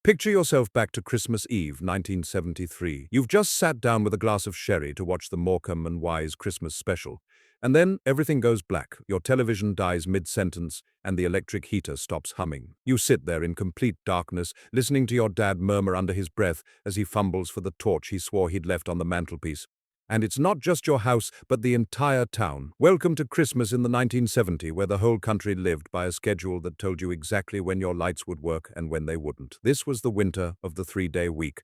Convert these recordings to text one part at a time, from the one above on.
Picture yourself back to Christmas Eve, 1973. You've just sat down with a glass of sherry to watch the Morecambe and Wise Christmas special. And then everything goes black. Your television dies mid-sentence, and the electric heater stops humming. You sit there in complete darkness, listening to your dad murmur under his breath as he fumbles for the torch he swore he'd left on the mantelpiece. And it's not just your house, but the entire town. Welcome to Christmas in the 1970s, where the whole country lived by a schedule that told you exactly when your lights would work and when they wouldn't. This was the winter of the 3-day week,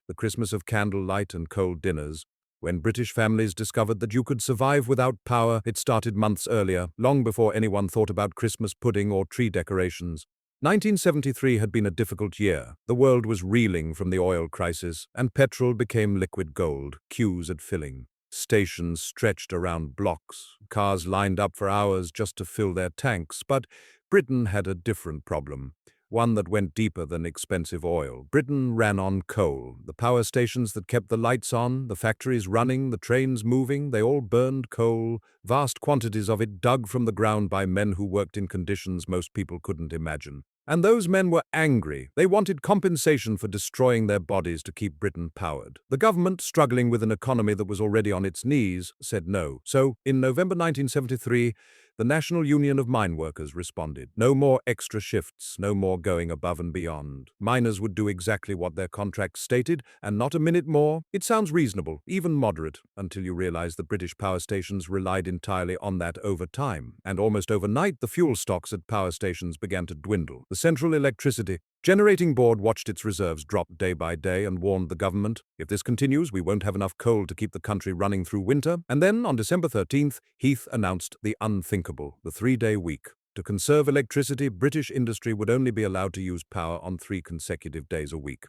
the Christmas of candlelight and cold dinners. When British families discovered that you could survive without power, it started months earlier, long before anyone thought about Christmas pudding or tree decorations. 1973 had been a difficult year. The world was reeling from the oil crisis, and petrol became liquid gold, queues at filling. Stations stretched around blocks, cars lined up for hours just to fill their tanks, but Britain had a different problem. One that went deeper than expensive oil. Britain ran on coal. The power stations that kept the lights on, the factories running, the trains moving, they all burned coal, vast quantities of it dug from the ground by men who worked in conditions most people couldn't imagine. And those men were angry. They wanted compensation for destroying their bodies to keep Britain powered. The government, struggling with an economy that was already on its knees, said no. So, in November 1973, the National Union of Mine Workers responded. No more extra shifts, no more going above and beyond. Miners would do exactly what their contracts stated, and not a minute more. It sounds reasonable, even moderate, until you realize that British power stations relied entirely on that over time. And almost overnight, the fuel stocks at power stations began to dwindle. The Central Electricity Generating Board watched its reserves drop day by day and warned the government, if this continues, we won't have enough coal to keep the country running through winter. And then, on December 13th, Heath announced the unthinkable, the 3-day week. To conserve electricity, British industry would only be allowed to use power on 3 consecutive days a week.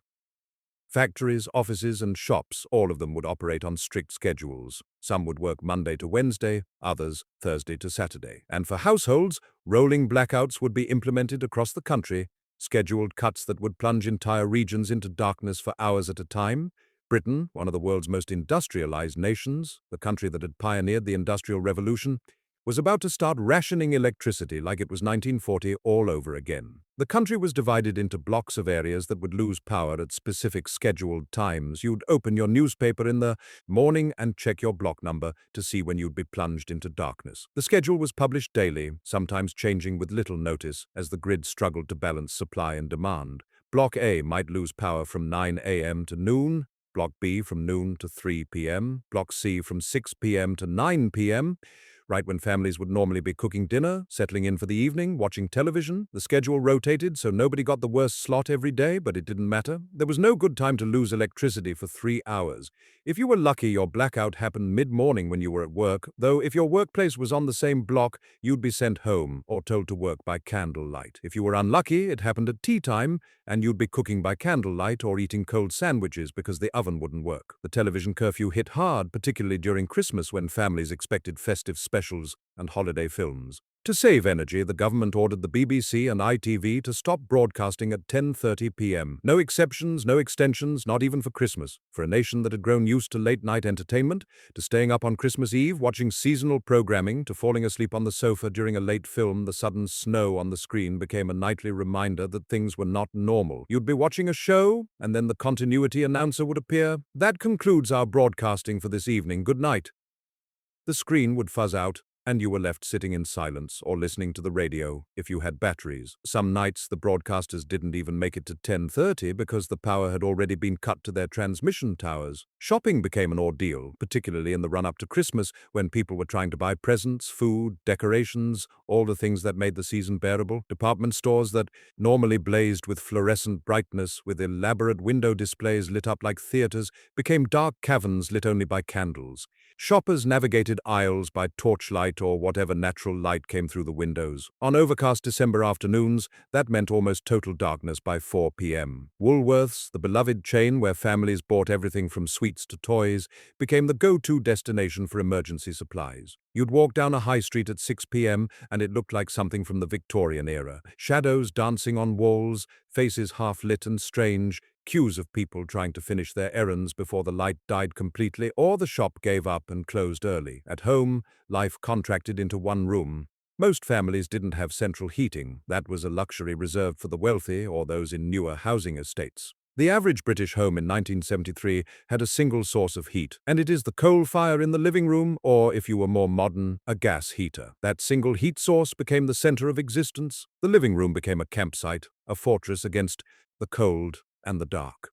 Factories, offices, and shops, all of them would operate on strict schedules. Some would work Monday to Wednesday, others Thursday to Saturday. And for households, rolling blackouts would be implemented across the country, scheduled cuts that would plunge entire regions into darkness for hours at a time. Britain, one of the world's most industrialized nations, the country that had pioneered the Industrial Revolution, was about to start rationing electricity like it was 1940 all over again. The country was divided into blocks of areas that would lose power at specific scheduled times. You'd open your newspaper in the morning and check your block number to see when you'd be plunged into darkness. The schedule was published daily, sometimes changing with little notice as the grid struggled to balance supply and demand. Block A might lose power from 9 a.m. to noon, Block B from noon to 3 p.m., Block C from 6 p.m. to 9 p.m., right when families would normally be cooking dinner, settling in for the evening, watching television. The schedule rotated, so nobody got the worst slot every day, but it didn't matter. There was no good time to lose electricity for 3 hours. If you were lucky, your blackout happened mid-morning when you were at work, though if your workplace was on the same block, you'd be sent home or told to work by candlelight. If you were unlucky, it happened at tea time, and you'd be cooking by candlelight or eating cold sandwiches because the oven wouldn't work. The television curfew hit hard, particularly during Christmas when families expected festive specials and holiday films. To save energy, the government ordered the BBC and ITV to stop broadcasting at 10:30 p.m. No exceptions, no extensions, not even for Christmas. For a nation that had grown used to late-night entertainment, to staying up on Christmas Eve, watching seasonal programming, to falling asleep on the sofa during a late film, the sudden snow on the screen became a nightly reminder that things were not normal. You'd be watching a show, and then the continuity announcer would appear. That concludes our broadcasting for this evening. Good night. The screen would fuzz out, and you were left sitting in silence or listening to the radio if you had batteries. Some nights the broadcasters didn't even make it to 10:30 because the power had already been cut to their transmission towers. Shopping became an ordeal, particularly in the run-up to Christmas when people were trying to buy presents, food, decorations, all the things that made the season bearable. Department stores that normally blazed with fluorescent brightness, with elaborate window displays lit up like theaters, became dark caverns lit only by candles. Shoppers navigated aisles by torchlight or whatever natural light came through the windows. On overcast December afternoons, that meant almost total darkness by 4 p.m. Woolworths, the beloved chain where families bought everything from sweets to toys, became the go-to destination for emergency supplies. You'd walk down a high street at 6 p.m. and it looked like something from the Victorian era. Shadows dancing on walls, faces half-lit and strange, queues of people trying to finish their errands before the light died completely or the shop gave up and closed early. At home, life contracted into one room. Most families didn't have central heating. That was a luxury reserved for the wealthy or those in newer housing estates. The average British home in 1973 had a single source of heat, and it is the coal fire in the living room, or if you were more modern, a gas heater. That single heat source became the center of existence. The living room became a campsite, a fortress against the cold and the dark.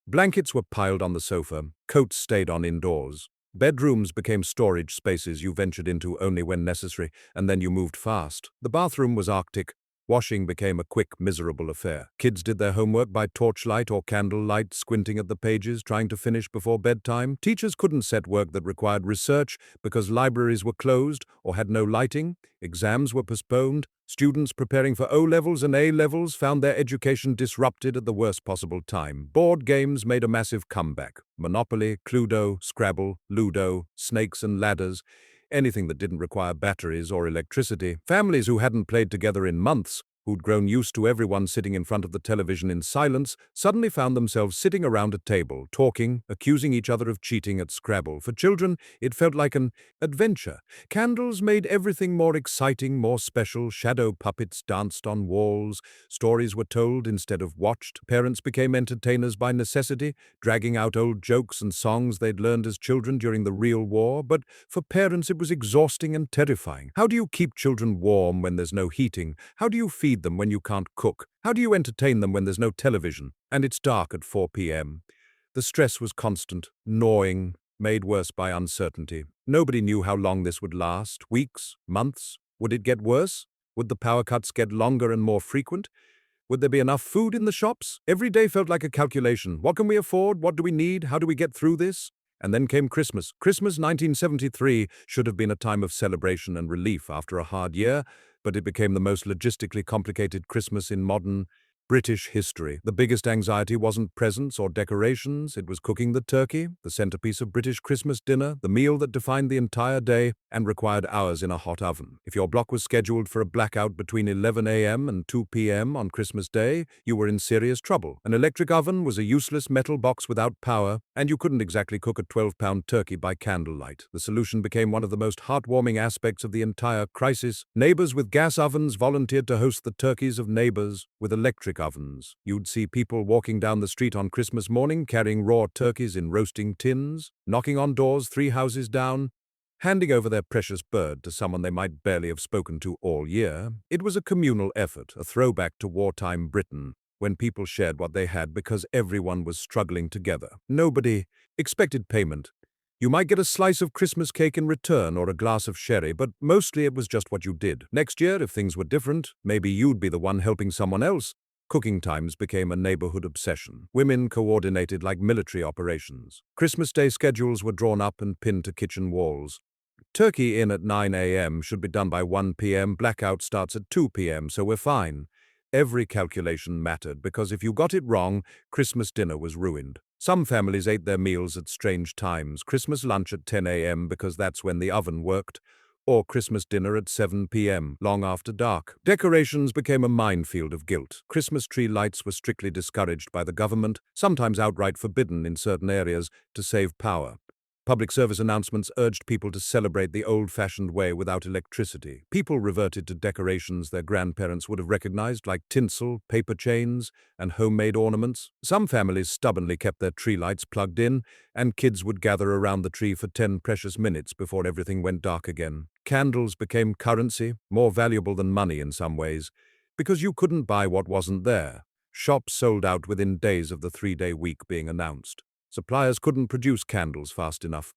Blankets were piled on the sofa, coats stayed on indoors. Bedrooms became storage spaces you ventured into only when necessary, and then you moved fast. The bathroom was arctic. Washing became a quick, miserable affair. Kids did their homework by torchlight or candlelight, squinting at the pages, trying to finish before bedtime. Teachers couldn't set work that required research because libraries were closed or had no lighting. Exams were postponed. Students preparing for O-levels and A-levels found their education disrupted at the worst possible time. Board games made a massive comeback. Monopoly, Cluedo, Scrabble, Ludo, snakes and ladders. Anything that didn't require batteries or electricity. Families who hadn't played together in months, who'd grown used to everyone sitting in front of the television in silence, suddenly found themselves sitting around a table, talking, accusing each other of cheating at Scrabble. For children, it felt like an adventure. Candles made everything more exciting, more special. Shadow puppets danced on walls. Stories were told instead of watched. Parents became entertainers by necessity, dragging out old jokes and songs they'd learned as children during the real war. But for parents, it was exhausting and terrifying. How do you keep children warm when there's no heating? How do you feed them when you can't cook? How do you entertain them when there's no television and it's dark at 4 p.m.? The stress was constant, gnawing, made worse by uncertainty. Nobody knew how long this would last. Weeks? Months? Would it get worse? Would the power cuts get longer and more frequent? Would there be enough food in the shops? Every day felt like a calculation. What can we afford? What do we need? How do we get through this? And then came Christmas. Christmas 1973 should have been a time of celebration and relief after a hard year, but it became the most logistically complicated Christmas in modern British history. The biggest anxiety wasn't presents or decorations, it was cooking the turkey, the centerpiece of British Christmas dinner, the meal that defined the entire day and required hours in a hot oven. If your block was scheduled for a blackout between 11 a.m. and 2 p.m. on Christmas Day, you were in serious trouble. An electric oven was a useless metal box without power, and you couldn't exactly cook a 12-pound turkey by candlelight. The solution became one of the most heartwarming aspects of the entire crisis. Neighbors with gas ovens volunteered to host the turkeys of neighbors with electric ovens. You'd see people walking down the street on Christmas morning carrying raw turkeys in roasting tins, knocking on doors 3 houses down, handing over their precious bird to someone they might barely have spoken to all year. It was a communal effort, a throwback to wartime Britain, when people shared what they had because everyone was struggling together. Nobody expected payment. You might get a slice of Christmas cake in return or a glass of sherry, but mostly it was just what you did. Next year, if things were different, maybe you'd be the one helping someone else. Cooking times became a neighborhood obsession. Women coordinated like military operations. Christmas Day schedules were drawn up and pinned to kitchen walls. Turkey in at 9 a.m. should be done by 1 p.m. Blackout starts at 2 p.m., so we're fine. Every calculation mattered because if you got it wrong, Christmas dinner was ruined. Some families ate their meals at strange times. Christmas lunch at 10 a.m. because that's when the oven worked, or Christmas dinner at 7 p.m., long after dark. Decorations became a minefield of guilt. Christmas tree lights were strictly discouraged by the government, sometimes outright forbidden in certain areas, to save power. Public service announcements urged people to celebrate the old-fashioned way without electricity. People reverted to decorations their grandparents would have recognized, like tinsel, paper chains, and homemade ornaments. Some families stubbornly kept their tree lights plugged in, and kids would gather around the tree for 10 precious minutes before everything went dark again. Candles became currency, more valuable than money in some ways, because you couldn't buy what wasn't there. Shops sold out within days of the 3-day week being announced. Suppliers couldn't produce candles fast enough.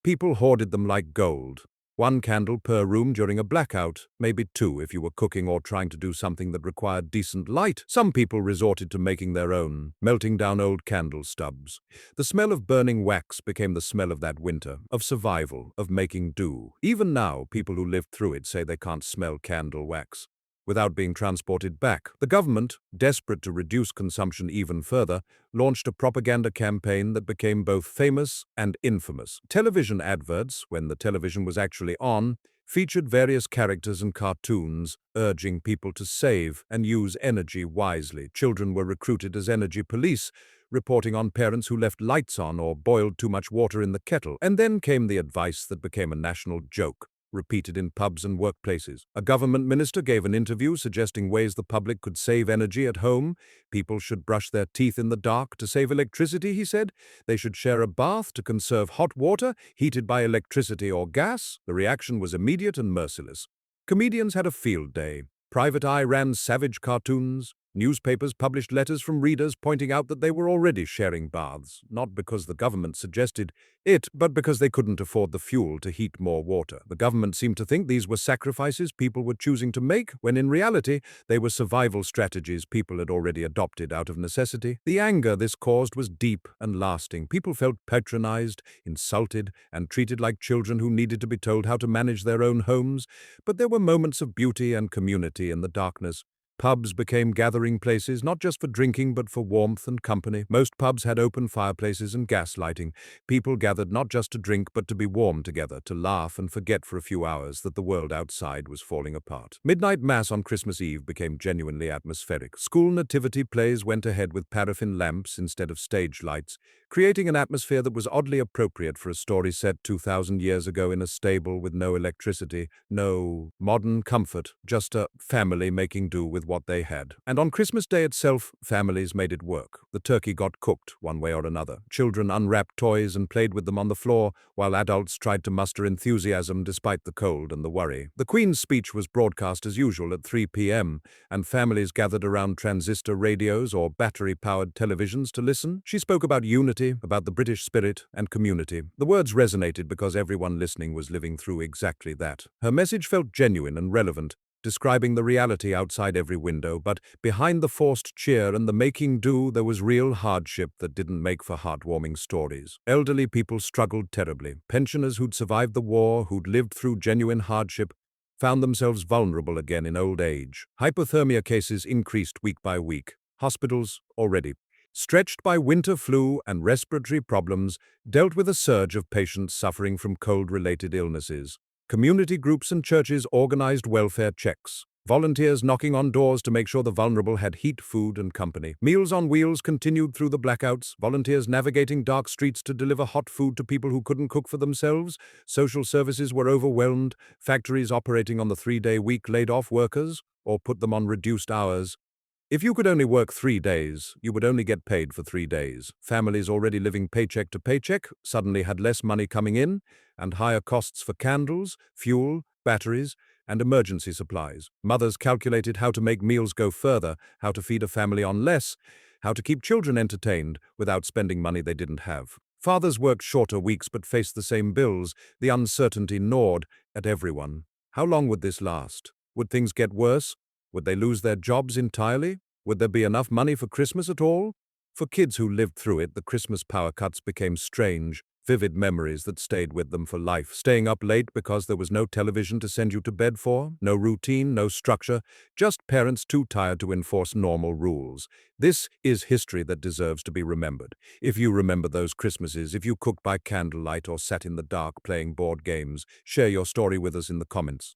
People hoarded them like gold. 1 candle per room during a blackout, maybe 2 if you were cooking or trying to do something that required decent light. Some people resorted to making their own, melting down old candle stubs. The smell of burning wax became the smell of that winter, of survival, of making do. Even now, people who lived through it say they can't smell candle wax without being transported back. The government, desperate to reduce consumption even further, launched a propaganda campaign that became both famous and infamous. Television adverts, when the television was actually on, featured various characters and cartoons urging people to save and use energy wisely. Children were recruited as energy police, reporting on parents who left lights on or boiled too much water in the kettle. And then came the advice that became a national joke. repeated in pubs and workplaces. A government minister gave an interview suggesting ways the public could save energy at home. People should brush their teeth in the dark to save electricity, he said. They should share a bath to conserve hot water heated by electricity or gas. The reaction was immediate and merciless. Comedians had a field day. Private Eye ran savage cartoons. Newspapers published letters from readers pointing out that they were already sharing baths, not because the government suggested it, but because they couldn't afford the fuel to heat more water. The government seemed to think these were sacrifices people were choosing to make, when in reality, they were survival strategies people had already adopted out of necessity. The anger this caused was deep and lasting. People felt patronized, insulted, and treated like children who needed to be told how to manage their own homes. But there were moments of beauty and community in the darkness. Pubs became gathering places not just for drinking but for warmth and company. Most pubs had open fireplaces and gas lighting. People gathered not just to drink but to be warm together, to laugh and forget for a few hours that the world outside was falling apart. Midnight Mass on Christmas Eve became genuinely atmospheric. School nativity plays went ahead with paraffin lamps instead of stage lights, creating an atmosphere that was oddly appropriate for a story set 2,000 years ago in a stable with no electricity, no modern comfort, just a family making do with what they had. And on Christmas Day itself, families made it work. The turkey got cooked one way or another. Children unwrapped toys and played with them on the floor, while adults tried to muster enthusiasm despite the cold and the worry. The Queen's speech was broadcast as usual at 3 p.m., and families gathered around transistor radios or battery-powered televisions to listen. She spoke about unity, about the British spirit and community. The words resonated because everyone listening was living through exactly that. Her message felt genuine and relevant, describing the reality outside every window, but behind the forced cheer and the making do, there was real hardship that didn't make for heartwarming stories. Elderly people struggled terribly. Pensioners who'd survived the war, who'd lived through genuine hardship, found themselves vulnerable again in old age. Hypothermia cases increased week by week. Hospitals, already stretched by winter flu and respiratory problems, dealt with a surge of patients suffering from cold-related illnesses. Community groups and churches organized welfare checks. Volunteers knocking on doors to make sure the vulnerable had heat, food, and company. Meals on Wheels continued through the blackouts. Volunteers navigating dark streets to deliver hot food to people who couldn't cook for themselves. Social services were overwhelmed. Factories operating on the 3-day week laid off workers or put them on reduced hours. If you could only work 3 days, you would only get paid for 3 days. Families already living paycheck to paycheck suddenly had less money coming in and higher costs for candles, fuel, batteries, and emergency supplies. Mothers calculated how to make meals go further, how to feed a family on less, how to keep children entertained without spending money they didn't have. Fathers worked shorter weeks but faced the same bills. The uncertainty gnawed at everyone. How long would this last? Would things get worse? Would they lose their jobs entirely? Would there be enough money for Christmas at all? For kids who lived through it, the Christmas power cuts became strange, vivid memories that stayed with them for life. Staying up late because there was no television to send you to bed for, no routine, no structure, just parents too tired to enforce normal rules. This is history that deserves to be remembered. If you remember those Christmases, if you cooked by candlelight or sat in the dark playing board games, share your story with us in the comments.